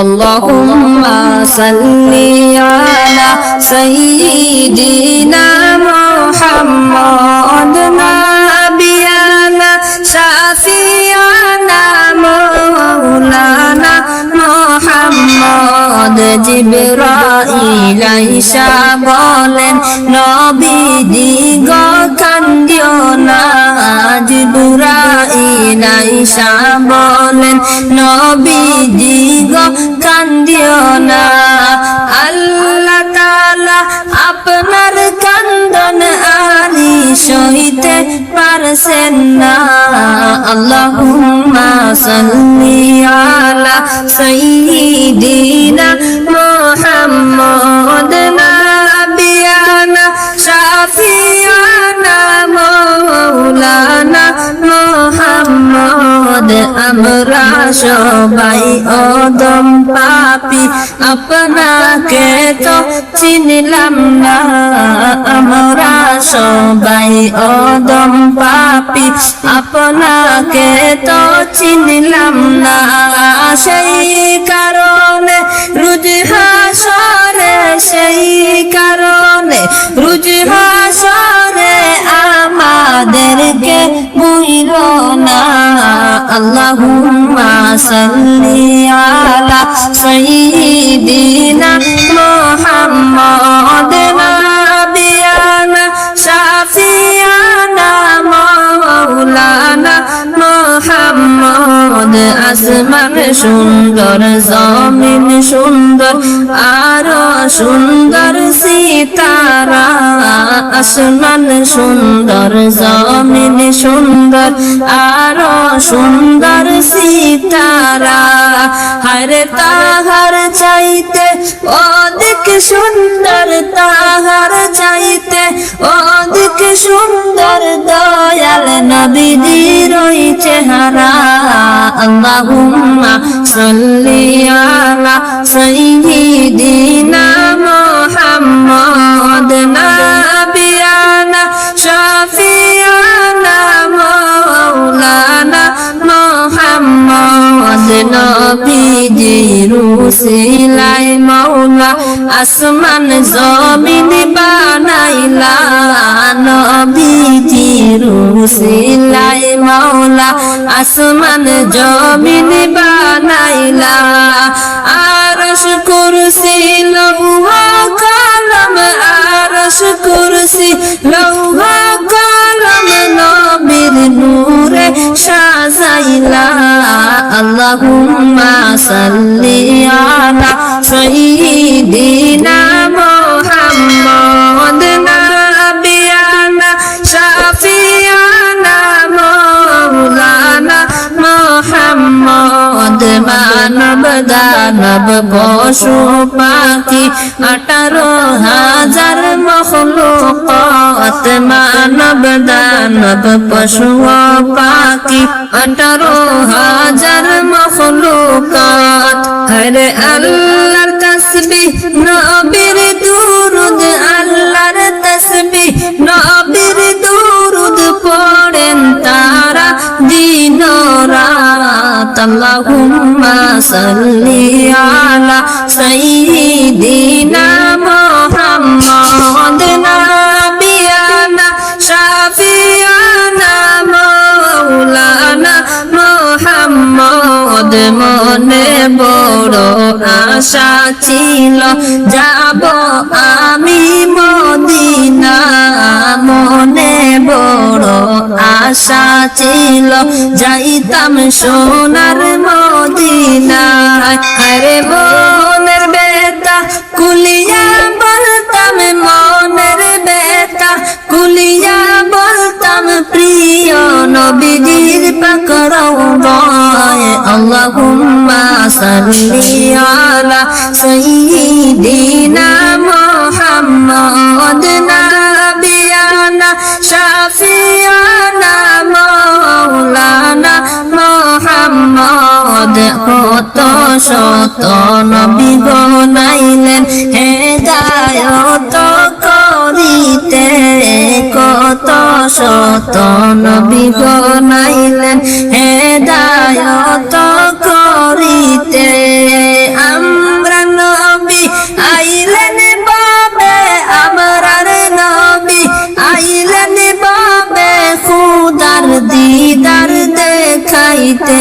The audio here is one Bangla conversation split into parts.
আল্লাহুম্মা সাল্লি আলা সাইয়্যিদিনা মুহাম্মদ নাবিয়ানা শাফিয়ানা মাওলানা মুহাম্মদ। জিবরাইল আইসা বলেন নবীজি গো কান্দিও না। জিবরাইল আইসা বলেন নবীজি গো কান্দিও না। আল্লাহ তাআলা আপনার কান্দন আনি সইতে পারছেন না। আল্লাহুম্মা সাল্লি আলা সাইয়্যিদিনা মুহাম্মদ নাবিয়ানা শাফিয়ানা মাওলানা মুহাম্মদ। আমরা সবাই অদম পাপী, আপনাকে তো চিনলাম না। আমরা সবাই অদম পাপী, আপনাকে তো চিনলাম না। সেই কারণে রোজ হাসরে, সেই কারণে রোজ হাসরে আমাদেরকে ভুলো না। আল্লাহুম্মা সাল্লি আলা সাইয়্যিদিনা মুহাম্মদ নাবিয়ানা শাফিয়ানা মাওলানা মুহাম্মদ। আসমান সুন্দর, জমিন সুন্দর, আরো সুন্দর সিতারা। আসমান সুন্দর, জমিন সুন্দর, আরো সুন্দর সিতারা। হরে তাহার চাইতে অধিক সুন্দর, তাহার চাইতে অধিক সুন্দর দয়াল নবীজির ওই চেহারা। আল্লাহুম্মা সাল্লি আলা সাইয়্যিদিনা মুহাম্মদ নাবিয়ানা শাফিয়ানা মাওলানা মুহাম্মদ। নবীজির উসিলায় মাওলা আসমান জমিন বানাইলা। নবীজির উসিলায় মাওলা আসমান জমিন বানাইলা। আরশ কুরসি লৌহ কলম, আরশ কুরসি লৌহ কলম নবীর নূরে সাজাইলা। আল্লাহুম্মা সাল্লি আলা সাইয়্যিদিনা মুহাম্মদ নাবিয়ানা শাফিয়ানা মাওলানা মুহাম্মদ। মানব দানব পশু পাখি 18,000 মখলুকাত। মানব দানব পশু পাখি 18,000 মখলুকাত। হরে আল্লাহর তাসবিহ নবীর দুরুদ, আল্লাহর তাসবিহ নবীর দুরুদ পড়েন তারা দিন রাত। আল্লাহুম্মা সাল্লি আলা সাইয়্যিদিনা মুহাম্মদ নাবিয়ানা শাফিয়ানা মাওলানা মুহাম্মদ। মনে বড় আশা ছিল যাব আমি মদিনা। মনে বড় আশা ছিল যাইতাম সোনার মদিনা। আরে মনের বেতা কুলিয়া বলতাম, মনের বেতা কুলিয়া বলতাম প্রিয় নবীজির পাক রওজায়। আল্লাহুম্মা সাল্লি আলা সাইয়্যিদিনা মুহাম্মদ নাবিয়ানা শাফিয়ানা মাওলানা মুহাম্মদ। কত শত নবী গনাইলেন হেদায়েত করিতে, কত শত নবী গনাইলেন হেদায়েত করিতে। খাইতে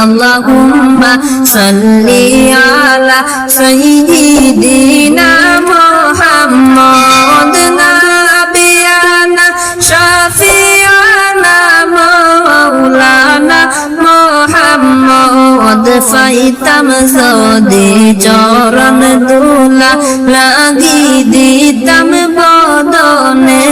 আল্লাহুম্মা সাল্লি আলা সাইয়্যিদিনা মুহাম্মদ নাবিয়ানা শাফিয়ানা মাওলানা মুহাম্মদ ফাইতাম যদি চরণ দুলা লাগি দিতাম বদনে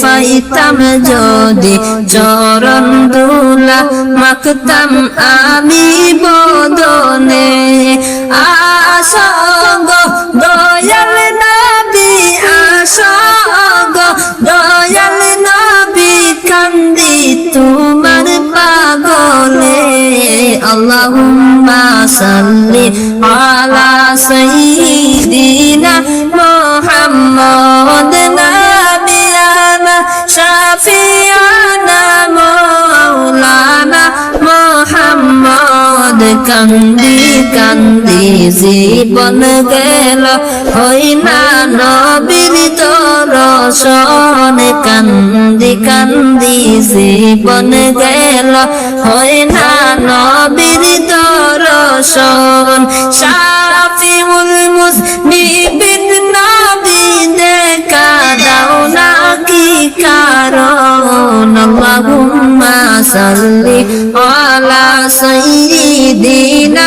ফাইতাম যদি চরণ দুলা মাখতাম আমি বদনে আসগ দয়াল নবী আসগ দয়াল নবী কান্দি তোমার পাগলে আল্লাহুম্মা সাল্লি আলা সাইয়্যিদিনা মুহাম্মদ নাবিয়ানা শাফিয়ানা মাওলানা মুহাম্মদ কান্দি কান্দি জীবন গেল হই না নবীর দর্শন কান্দি কান্দি জীবন গেল হয় না নবীর দর্শন শাফিউল মুজনিবিন নবী দেখা দাও না কি কারণ আল্লাহুম্মা সাল্লি আলা সাইয়্যিদিনা